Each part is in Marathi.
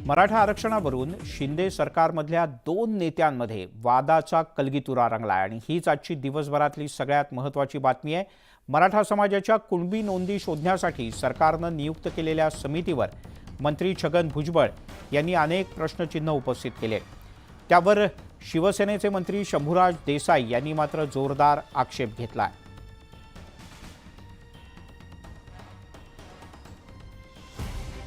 मराठा आरक्षणावरून शिंदे सरकारमधल्या दोन नेत्यांमध्ये वादाचा कलगीतुरा रंगला आणि हीच आजची दिवसभरातली सगळ्यात महत्त्वाची बातमी आहे। मराठा समाजाच्या कुणबी नोंदी शोधण्यासाठी सरकारनं नियुक्त केलेल्या समितीवर मंत्री छगन भुजबळ यांनी अनेक प्रश्नचिन्ह उपस्थित केले। त्यावर शिवसेनेचे मंत्री शंभूराज देसाई यांनी मात्र जोरदार आक्षेप घेतला।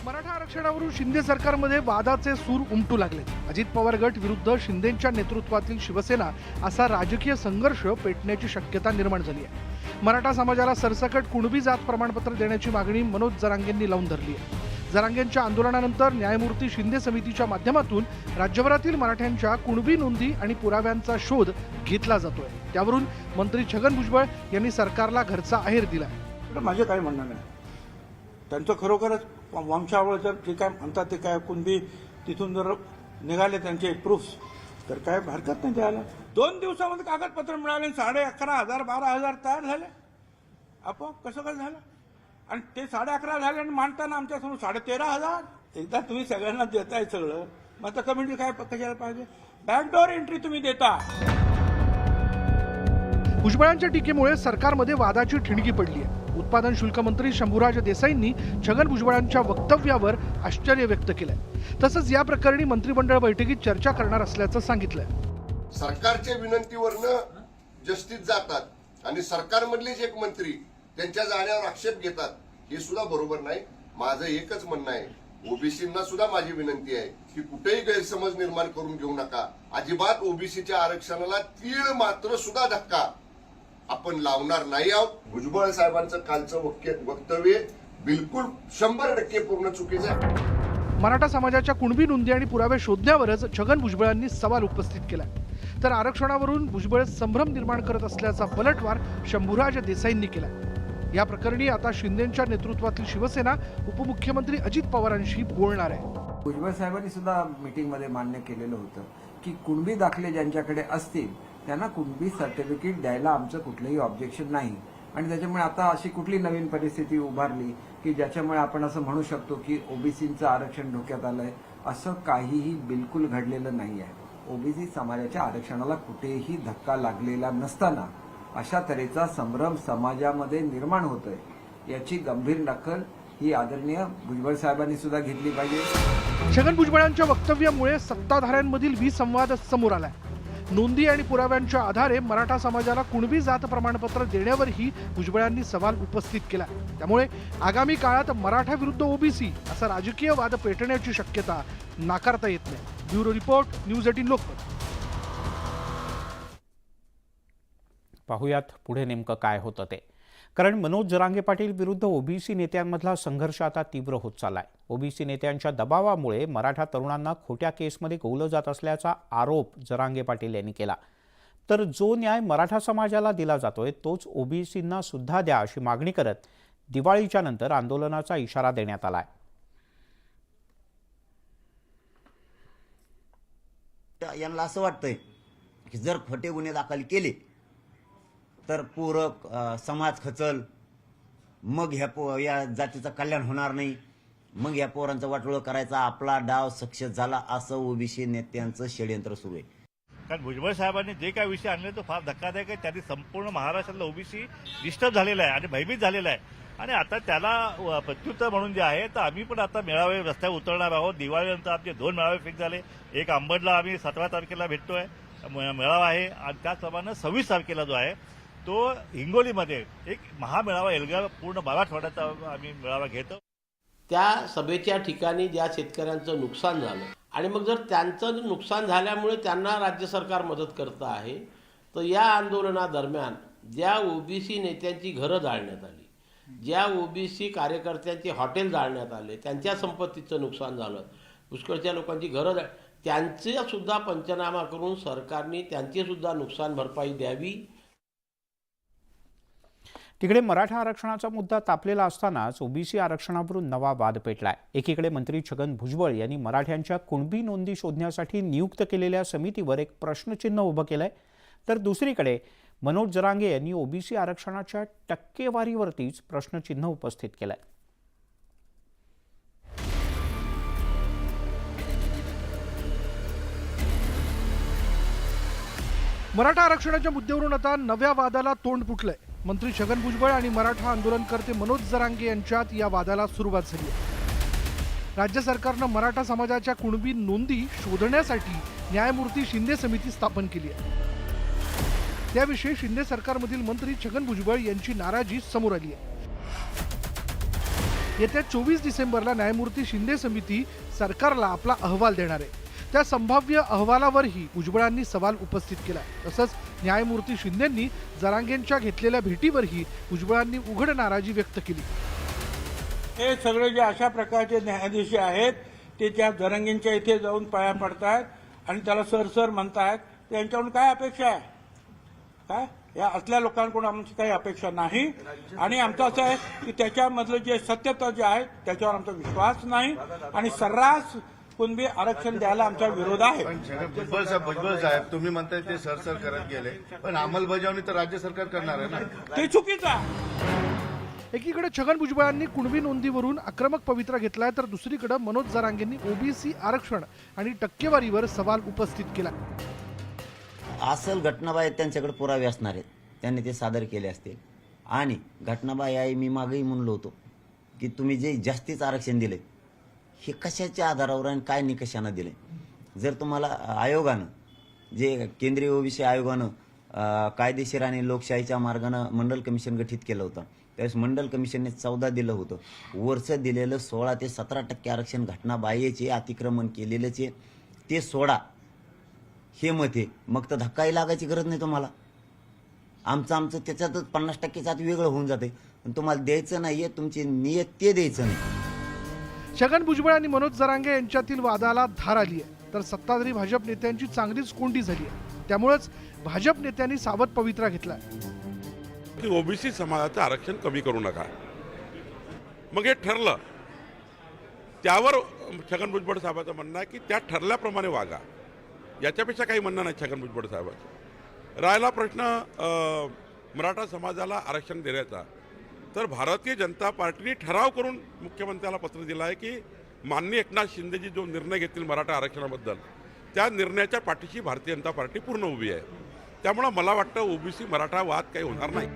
मराठा आरक्षणावरून शिंदे सरकारमध्ये वादाचे सूर उमटू लागले। अजित पवार गट विरुद्ध शिंदेंच्या नेतृत्वातील शिवसेना असा राजकीय संघर्ष पेटण्याची शक्यता निर्माण झाली आहे। मराठा समाजाला सरसकट कुणबी जात प्रमाणपत्र देण्याची मागणी मनोज जरांगेंनी लावून धरली आहे। जरांगेंच्या आंदोलनानंतर न्यायमूर्ती शिंदे समितीच्या माध्यमातून राज्यभरातील मराठ्यांच्या कुणबी नोंदी आणि पुराव्यांचा शोध घेतला जातोय। त्यावरून मंत्री छगन भुजबळ यांनी सरकारला घरचा आहेर दिला। माझे काय म्हणणं नाही, त्यांचं खरोखरच वंशावळ जर जे काय म्हणतात ते काय कुणबी तिथून जर निघाले त्यांचे प्रूफ्स तर काय हरकत नाही द्यायला। 2 दिवसामध्ये कागदपत्र मिळाले, 11,500 12,000 तयार झाले। आपोआप कसं काय झालं? आणि ते 11,500 झाले आणि मांडताना आमच्या समोर 13,500। एकदा तुम्ही सगळ्यांना देताय सगळं, मग आता कमिटी काय कशाला पाहिजे? बॅकडोर एंट्री तुम्ही देता। भुजबळांच्या टीकेमुळे सरकारमध्ये वादाची ठिणगी पडली आहे। उत्पादन शुल्क मंत्री शंभूराज देसाईंनी छगन भुजबळांच्या वक्तव्यावर आश्चर्य व्यक्त केलंय। तसंच या प्रकरणी मंत्रिमंडळ बैठकीत चर्चा करणार असल्याचं सांगितलंय। सरकारच्या विनंतीवरनं जस्टिस जातात आणि सरकारमधलेच एक मंत्री त्यांच्या जाण्यावर आक्षेप घेतात, हे सुद्धा बरोबर नाही। माझं एकच म्हणणं आहे, ओबीसींना सुद्धा माझी विनंती आहे की कुठेही गैरसमज निर्माण करून घेऊ नका। अजिबात ओबीसीच्या आरक्षणाला तीळ मात्र सुद्धा धक्का आपण लावणार नाही आहोत। भुजबळ साहेबांचं कालचं वक्तव्य बिलकुल 100% पूर्ण चुकीचं आहे। मराठा समाजाच्या कुणबी नोंदी आणि पुरावे शोधण्यावरच छगन भुजबळांनी सवाल उपस्थित केलाय। तर आरक्षणावरून भुजबळ संभ्रम निर्माण करत असल्याचा पलटवार शंभूराज देसाईंनी केला। या प्रकरणी आता शिंदेंच्या नेतृत्वातील शिवसेना उपमुख्यमंत्री अजित पवारांशी बोलणार आहे। भुजबळ साहेबांनी सुद्धा मीटिंगमध्ये मान्य केलेलं होतं की कुणबी दाखले ज्यांच्याकडे असतील त्यांना कुणबी सर्टिफिकेट द्यायला आमचं कुठलंही ऑब्जेक्शन नाही। आणि त्याच्यामुळे आता अशी कुठली नवीन परिस्थिती उभारली की ज्याच्यामुळे आपण असं म्हणू शकतो की ओबीसीचं आरक्षण धोक्यात आलंय, असं काहीही बिलकुल घडलेलं नाही आहे। ओबीसी समाजाच्या आरक्षणाला कुठेही धक्का लागलेला नसताना अशा तऱ्हेचा संभ्रम समाजामध्ये निर्माण होतोय, याची गंभीर दखल ही आदरणीय भुजबळ साहेबांनी सुद्धा घेतली पाहिजे। छगन भुजबळांच्या वक्तव्यामुळे सत्ताधाऱ्यांमधील विसंवाद समोर आलाय। नोंदी आणि पुराव्यांच्या आधारे मराठा समाजाला कुणबी जात प्रमाणपत्र देण्यावरही भुजबळांनी सवाल उपस्थित केला। त्यामुळे आगामी काळात मराठा विरुद्ध ओबीसी असा राजकीय वाद पेटण्याची शक्यता नाकारता येत नाही। Bureau report, news 18 Lokmat. पाहुयात पुढे नेमकं काय होतं ते, कारण मनोज जरांगे पाटील विरुद्ध ओबीसी नेत्यांमधला संघर्ष आता तीव्र होत चाललाय। ओबीसी नेत्यांच्या दबावामुळे मराठा तरुणांना खोट्या केसमध्ये गौलं जात असल्याचा आरोप जरांगे पाटील यांनी केला। तर जो न्याय मराठा समाजाला दिला जातोय तोच ओबीसींना सुद्धा द्या अशी मागणी करत दिवाळीच्या नंतर आंदोलनाचा इशारा देण्यात आलाय। यांना असं वाटतंय की जर खोटे गुन्हे दाखल केले तर पूरक समाज खचल, मग या जातीचं कल्याण होणार नाही, मग या पोरांचं वाटोळं करायचा आपला डाव सक्सेस झाला, असं ओबीसी नेत्यांचं षडयंत्र सुरू आहे। कारण भुजबळ साहेबांनी जे काही विषय आणले तो फार धक्कादायक आहे। त्यांनी संपूर्ण महाराष्ट्रातला ओबीसी डिस्टर्ब झालेला आहे आणि भयभीत झालेला आहे। आणि आता त्याला प्रत्युत्तर म्हणून जे आहे तर आम्ही पण आता मेळावे रस्त्यावर उतरणार आहोत। दिवाळीनंतर आमचे 2 मेळावे फिक्स झाले। एक अंबडला आम्ही 17 तारखेला भेटतोय, मेळावा आहे, आणि त्याचप्रमाणे 26 तारखेला जो आहे तो हिंगोलीमध्ये एक महामेळावा एल्गार पूर्ण मराठवाड्याचा आम्ही मेळावा घेतो। त्या सभेच्या ठिकाणी ज्या शेतकऱ्यांचं नुकसान झालं आणि मग जर त्यांचं नुकसान झाल्यामुळे त्यांना राज्य सरकार मदत करत आहे, तर या आंदोलनादरम्यान ज्या ओबीसी नेत्यांची घरं जाळण्यात आली, ज्या ओबीसी कार्यकर्त्यांचे हॉटेल जाळण्यात आले, त्यांच्या संपत्तीचं नुकसान झालं, पुष्कळच्या लोकांची घरं त्यांचा सुद्धा पंचनामा करून सरकारने त्यांची सुद्धा नुकसान भरपाई द्यावी। तिकडे मराठा आरक्षणाचा मुद्दा तापलेला असतानाच ओबीसी आरक्षणावरून नवा वाद पेटलाय। एकीकडे मंत्री छगन भुजबळ यांनी मराठ्यांच्या कुणबी नोंदी शोधण्यासाठी नियुक्त केलेल्या समितीवर एक प्रश्नचिन्ह उभं केलंय, तर दुसरीकडे मनोज जरांगे यांनी ओबीसी आरक्षणाच्या टक्केवारीवरतीच प्रश्नचिन्ह उपस्थित केलंय। मराठा आरक्षणाच्या मुद्द्यावरून आता नव्या वादाला तोंड फुटलंय. मंत्री छगन भुजबळ आणि मराठा आंदोलनकर्ते मनोज जरांगे यांच्यात या वादाला सुरुवात झाली आहे. राज्य सरकारनं मराठा समाजाच्या कुणबी नोंदी शोधण्यासाठी न्यायमूर्ती शिंदे समिती स्थापन केली आहे. त्याविषयी शिंदे सरकारमधील मंत्री छगन भुजबळ यांची नाराजी समोर आली आहे. येत्या 24 डिसेंबरला न्यायमूर्ती शिंदे समिती सरकारला आपला अहवाल देणार आहे. त्या संभाव्य अहवालावरही भुजबळांनी सवाल उपस्थित केला. तसंच न्यायमूर्ती शिंदेंनी जरांगेंच्या घेतलेल्या भेटीवरही भुजबळांनी उघड नाराजी व्यक्त केली. हे सगळे जे अशा प्रकारचे न्यायाधीश आहेत ते त्या जरांगेंच्या इथे जाऊन पाया पडतायत आणि त्याला सर म्हणतायत. त्यांच्याकडून काय अपेक्षा आहे? काय या असल्या लोकांकडून आमची काही अपेक्षा नाही. आणि आमचं असं आहे की त्याच्यामधलं जे सत्यता जे आहे त्याच्यावर आमचा विश्वास नाही आणि सर्रास कुणबी आरक्षण द्यायला आमचा विरोध आहे. भुजबळ साहेब तुम्ही म्हणताय ते सर करत गेले, पण अंमलबजावणी तर राज्य सरकार करणार आहे ना. ते चुकीचं आहे. एकीकडे छगन भुजबळांनी कुणबी नोंदीवरून आक्रमक पवित्रा घेतलाय, तर दुसरीकडे मनोज जरांगेंनी ओबीसी आरक्षण आणि टक्केवारीवर सवाल उपस्थित केला. असल घटनाबाह्य त्यांच्याकडे पुरावे असणार आहेत, त्यांनी ते सादर केले असतील. आणि घटनाबाह्य आहे मी मागेही म्हणलो होतो की तुम्ही जे जास्तीच आरक्षण दिले हे कशाच्या आधारावर आणि काय निकषानं दिले. जर तुम्हाला आयोगानं जे केंद्रीय ओबीसी आयोगानं कायदेशीर आणि लोकशाहीच्या मार्गानं मंडल कमिशन गठीत केलं होतं, त्यावेळेस मंडल कमिशनने 14 दिलं होतं. वरचं दिलेलं 16 ते 17% आरक्षण घटनाबाह्यचे अतिक्रमण केलेलेचे ते 16 हे मत आहे. मग तर धक्काही लागायची गरज नाही तुम्हाला. आमचं त्याच्यातच 50%चं आत वेगळं होऊन जाते. पण तुम्हाला द्यायचं नाहीये, तुमची नियत ते द्यायचं नाही. छगन भुजबळ आणि मनोज जरांगे यांच्यातील वादाला धार आली आहे, तर सत्ताधारी भाजप नेत्यांची चांगलीच कोंडी झाली आहे. त्यामुळेच भाजप नेत्यांनी सावध पवित्रा घेतला की ओबीसी समाजाचं आरक्षण कमी करू नका. मग हे ठरलं, त्यावर छगन भुजबळ साहेबांचं म्हणणं आहे की त्या ठरल्याप्रमाणे वागा. याच्यापेक्षा काही म्हणणं नाही छगन भुजबळ साहेबांचं. राहिला प्रश्न मराठा समाजाला आरक्षण देण्याचा, तर भारतीय जनता पार्टीने ठराव करून मुख्यमंत्र्याला पत्र दिलं आहे की माननीय एकनाथ शिंदेजी जो निर्णय घेतील मराठा आरक्षणाबद्दल त्या निर्णयाच्या पाठीशी भारतीय जनता पार्टी पूर्ण उभी आहे. त्यामुळे मला वाटतं ओबीसी मराठा वाद काही होणार नाही.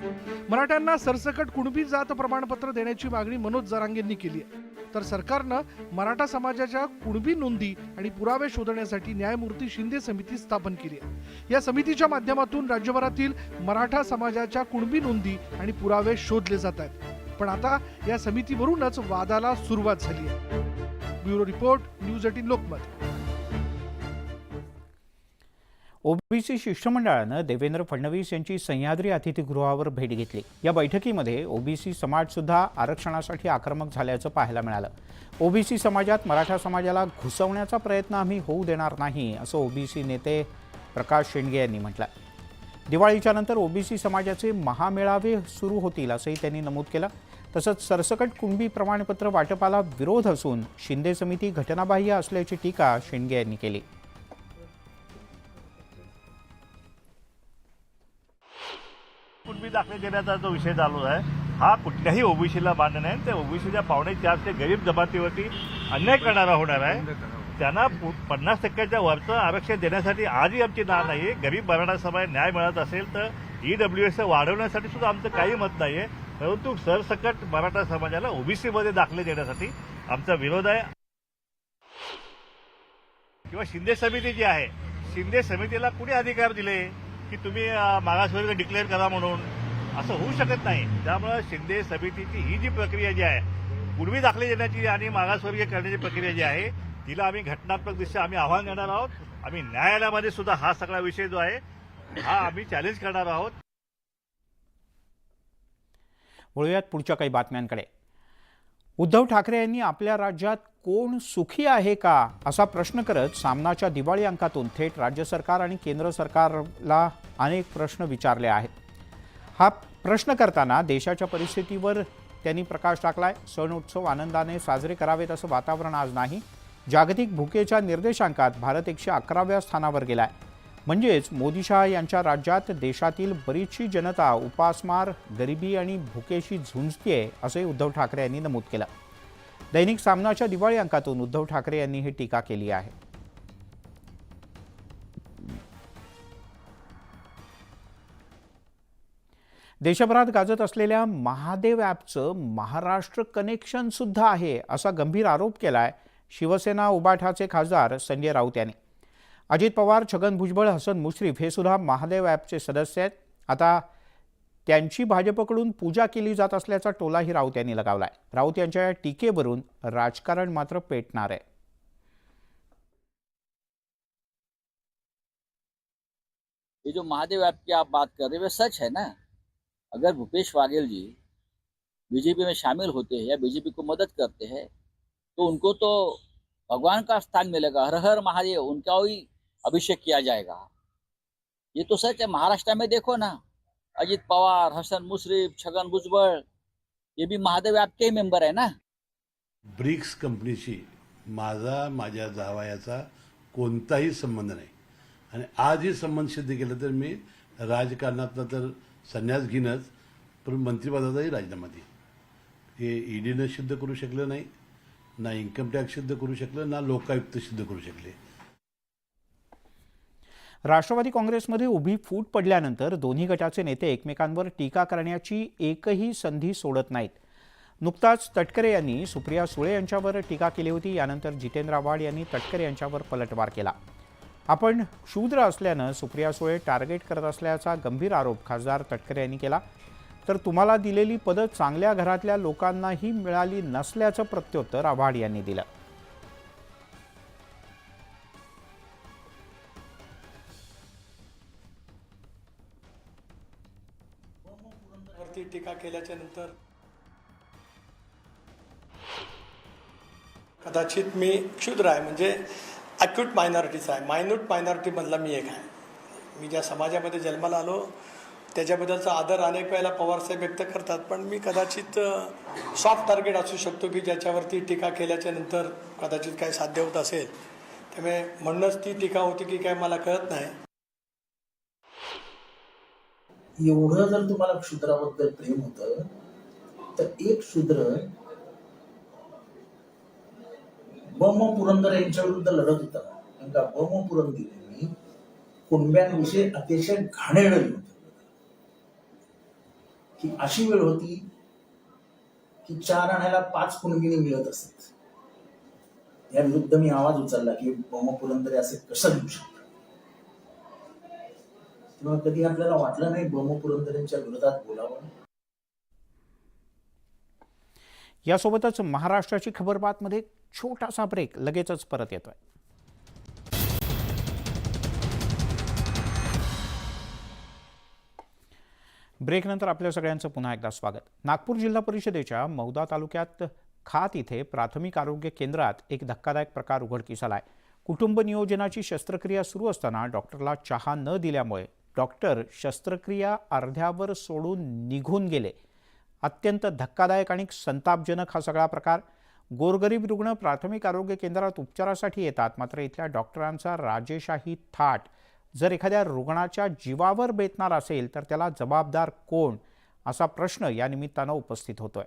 मराठ्यांना सरसकट कुणबी जात प्रमाणपत्र देण्याची मागणी मनोज जरांगेंनी केली आहे. तर सरकारनं मराठा समाजाच्या कुणबी नोंदी आणि पुरावे शोधण्यासाठी न्यायमूर्ती शिंदे समिती स्थापन केली आहे. या समितीच्या माध्यमातून राज्यभरातील मराठा समाजाच्या कुणबी नोंदी आणि पुरावे शोधले जात आहेत. पण आता या समितीवरूनच वादाला सुरुवात झाली आहे. Bureau report, news 18 Lokmat. OBC शिष्टमंडळानं देवेंद्र फडणवीस यांची सह्याद्री अतिथीगृहावर भेट घेतली. या बैठकीमध्ये ओबीसी समाज सुद्धा आरक्षणासाठी आक्रमक झाल्याचं पाहायला मिळालं. ओबीसी समाजात मराठा समाजाला घुसवण्याचा प्रयत्न आम्ही होऊ देणार नाही, असं ओबीसी नेते प्रकाश शेंडगे यांनी म्हटलं. दिवाळीच्या नंतर ओबीसी समाजाचे महामेळावे सुरू होतील असंही त्यांनी नमूद केलं. तसंच सरसकट कुणबी प्रमाणपत्र वाटपाला विरोध असून शिंदे समिती घटनाबाह्य असल्याची टीका शेंडगे यांनी केली. कुणबी दाखले देण्याचा जो विषय चालू आहे हा कुठल्याही ओबीसीला मान्य नाही. त्या ओबीसीच्या 4.5% गरीब जमातीवरती अन्याय करणारा होणार आहे. त्यांना 50%च्या वरचं आरक्षण देण्यासाठी आजही आमची ना नाही. गरीब मराठा समाज न्याय मिळत असेल तर ईडब्ल्यूएस वाढवण्यासाठी सुद्धा आमचं काही मत नाही आहे. परंतु सरसकट मराठा समाजाला ओबीसीमध्ये दाखले देण्यासाठी आमचा विरोध आहे. किंवा शिंदे समिती जी आहे, शिंदे समितीला कुणी अधिकार दिले की तुम्ही मागासवर्ग डिक्लेअर करा म्हणून? असं होऊ शकत नाही. त्यामुळे शिंदे समितीची ही जी प्रक्रिया जी आहे, कुणबी दाखले देण्याची आणि मागासवर्गीय करण्याची प्रक्रिया जी आहे, तिला आम्ही घटनात्मक दृष्ट्या आम्ही आव्हान देणार आहोत. आम्ही न्यायालयामध्ये सुद्धा हा सगळा विषय जो आहे हा आम्ही चॅलेंज करणार आहोत. वळूयात पुढच्या काही बातम्यांकडे. उद्धव ठाकरे यांनी आपल्या राज्यात कोण सुखी आहे का असा प्रश्न करत सामनाच्या दिवाळी अंकातून थेट राज्य सरकार आणि केंद्र सरकारला अनेक प्रश्न विचारले आहेत. हा प्रश्न करताना देशाच्या परिस्थितीवर त्यांनी प्रकाश टाकलाय. सण उत्सव आनंदाने साजरे करावेत असं वातावरण आज नाही. जागतिक भुकेच्या निर्देशांकात भारत 111व्या स्थानावर गेलाय. म्हणजेच मोदी शहा यांच्या राज्यात देशातील बरीचशी जनता उपासमार, गरिबी आणि भुकेशी झुंजतीये असे उद्धव ठाकरे यांनी नमूद केलं. दैनिक सामनाच्या दिवाळी अंकातून उद्धव ठाकरे यांनी ही टीका केली आहे. देशभरात गाजत असलेल्या महादेव ॲपचं महाराष्ट्र कनेक्शन सुद्धा आहे असा गंभीर आरोप केलाय शिवसेना उबाठाचे खासदार संजय राऊत यांनी. अजित पवार, छगन भुजबळ, हसन मुश्रीफ हे सुद्धा महादेव ॲपचे सदस्य आहेत. आता त्यांची भाजपकडून पूजा केली जात असल्याचा टोलाही राऊत यांनी लगावलाय. राऊत यांच्या या टीकेवरून राजकारण मात्र पेटणार आहे. ये जो महादेव ऐप की आप बात कर रहे हैं वो सच है ना. अगर भूपेश बाघेल जी बीजेपी में शामिल होते हैं या बीजेपी को मदद करते हैं तो उनको तो भगवान का स्थान मिलेगा. हर हर महादेव, उनका ही अभिषेक किया जाएगा. ये तो सच है. महाराष्ट्र में देखो ना, अजित पवार, हसन मुश्रीफ, छगन भुजबळ ये भी महादेव ऐप के मेंबर है ना. ब्रिक्स कंपनीशी माझ्या जावयाचा कोणताही संबंध नाही आणि आजही संबंध सिद्ध केला तर मी राजकारणातला तर संन्यास घेणंच, पण मंत्रिपदाचाही राजीनामा देईन. हे ईडीनं सिद्ध करू शकलं नाही, ना इन्कम टॅक्स सिद्ध करू शकलं, ना लोकायुक्त सिद्ध करू शकले. राष्ट्रवादी काँग्रेसमध्ये उभी फूट पडल्यानंतर दोन्ही गटाचे नेते एकमेकांवर टीका करण्याची एकही संधी सोडत नाहीत. नुकताच तटकरे यांनी सुप्रिया सुळे यांच्यावर टीका केली होती. यानंतर जितेंद्र आव्हाड यांनी तटकरे यांच्यावर पलटवार केला. आपण शूद्र असल्यानं सुप्रिया सुळे टार्गेट करत असल्याचा गंभीर आरोप खासदार तटकरे यांनी केला. तर तुम्हाला दिलेली पदं चांगल्या घरातल्या लोकांनाही मिळाली नसल्याचं प्रत्युत्तर आव्हाड यांनी दिलं. वरती टीका केल्याच्या नंतर कदाचित मी क्षुद्र आहे, म्हणजे अक्यूट मायनॉरिटीचा आहे, मायन्यूट मायनॉरिटीमधला मी एक आहे. मी ज्या समाजामध्ये जन्माला आलो त्याच्याबद्दलचा आदर अनेक वेळेला पवारसाहेब व्यक्त करतात, पण मी कदाचित सॉफ्ट टार्गेट असू शकतो की ज्याच्यावरती टीका केल्याच्या नंतर कदाचित काय साध्य होत असेल. त्यामुळे म्हणूनच ती टीका होती की काय मला कळत नाही. एवढं जर तुम्हाला क्षुद्राबद्दल प्रेम होतं तर एक शूद्र बम पुरंदर यांच्या विरुद्ध लढत होता. कारण का बम पुरंदर कुणब्यांविषयी अतिशय घाणेरडं होतं. ही अशी वेळ होती की 4 आण्याला 5 कुणबिनी मिळत असत. या विरुद्ध मी आवाज उचलला की बम पुरंदरे असे कसं घेऊ शकतात. तेव्हा कधी आपल्याला वाटलं नाही बम पुरंदरेंच्या विरोधात बोलावं. यासोबतच महाराष्ट्राची खबरबातमध्ये एक छोटासा ब्रेक, लगेचच परत येतोय. ब्रेकनंतर आपल्या सगळ्यांचं पुन्हा एकदा स्वागत. नागपूर जिल्हा परिषदेच्या मौदा तालुक्यात खात इथे प्राथमिक आरोग्य केंद्रात एक धक्कादायक प्रकार उघडकीस आलाय. कुटुंब नियोजनाची शस्त्रक्रिया सुरू असताना डॉक्टरला चहा न दिल्यामुळे डॉक्टर शस्त्रक्रिया अर्ध्यावर सोडून निघून गेले. अत्यंत धक्कादायक आणि संतापजनक हा सगळा प्रकार. गोरगरीब रुग्ण प्राथमिक आरोग्य केंद्रात उपचारासाठी येतात, मात्र इथल्या डॉक्टरांचा राजेशाही थाट जर एखाद्या रुग्णाच्या जीवावर बेतणार असेल तर त्याला जबाबदार कोण, असा प्रश्न या निमित्तानं उपस्थित होतोय.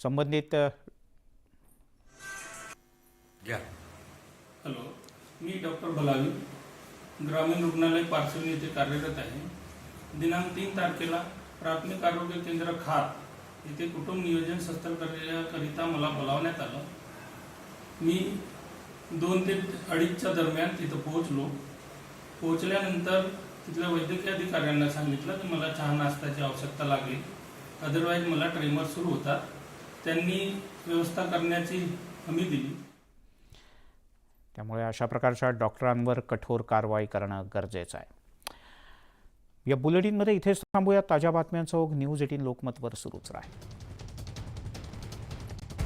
संबंधित हॅलो, मी डॉक्टर बलावी, ग्रामीण रुग्णालय पारसवणी येथे कार्यरत आहे. दिनांक 3 तारखेला प्राथमिक आरोग्य केंद्र खात येथे कुटुंब नियोजन शस्त्रक्रियेकरिता मला बोलावण्यात आलं. मी 2 ते 2:30च्या दरम्यान तिथं पोहोचलो. पोहोचल्यानंतर तिथल्या वैद्यकीय अधिकाऱ्यांना सांगितलं की मला चहा नाश्त्याची आवश्यकता लागली, अदरवाईज मला ट्रेमर सुरू होता. त्यांनी व्यवस्था करण्याची हमी दिली. त्यामुळे अशा प्रकारच्या डॉक्टरांवर कठोर कारवाई करणं गरजेचं आहे. या बुलेटिनमध्ये इथेच थांबूया. ताज्या बातम्यांचा ओघ न्यूज 18 लोकमतवर सुरूच राहील.